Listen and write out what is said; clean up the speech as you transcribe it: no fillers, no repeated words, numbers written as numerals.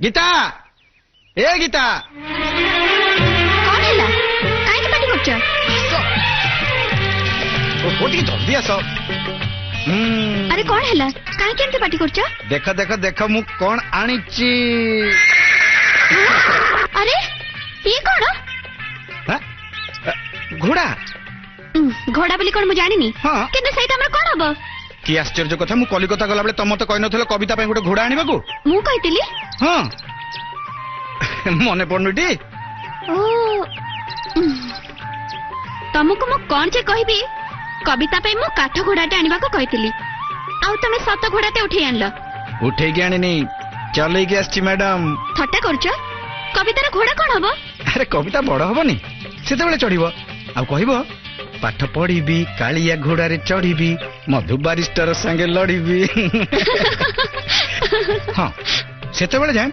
गीता ए गीता कौन है काहे पार्टी करछ ओ ठीक जल्दी आस अरे कौन है काहे केमते पार्टी करछ देख देख देख मु कौन आनिची अरे ये कौन घोड़ा घोड़ा बोली कौन मु जानिनी हाँ किंतु सहित हमर कौन हबो कि आश्चर्य कथा मु कलिकता गला बेले तम तो कहि नथले कविता पे गोटे घोड़ा आनिबा को मु कहितली हाँ मने पड़नुटी ओ तुमको मु कौन जे कहबी कविता पे मु काठ घोड़ाटे आनिबा को कहितली आउ तमे सत घोड़ाटे उठे आनलो उठे के आनिनी चले के आछि मैडम थट्टा करछ कवितार घोड़ा कौन हबो अरे कविता बड़ हबनी सेते बेले चढ़िबो आ कहबो पाठ पढ़ी कालिया घोड़ा रे चढ़ी मधु बारिस्टर संगे लड़ी हाँ सेते बेले जाए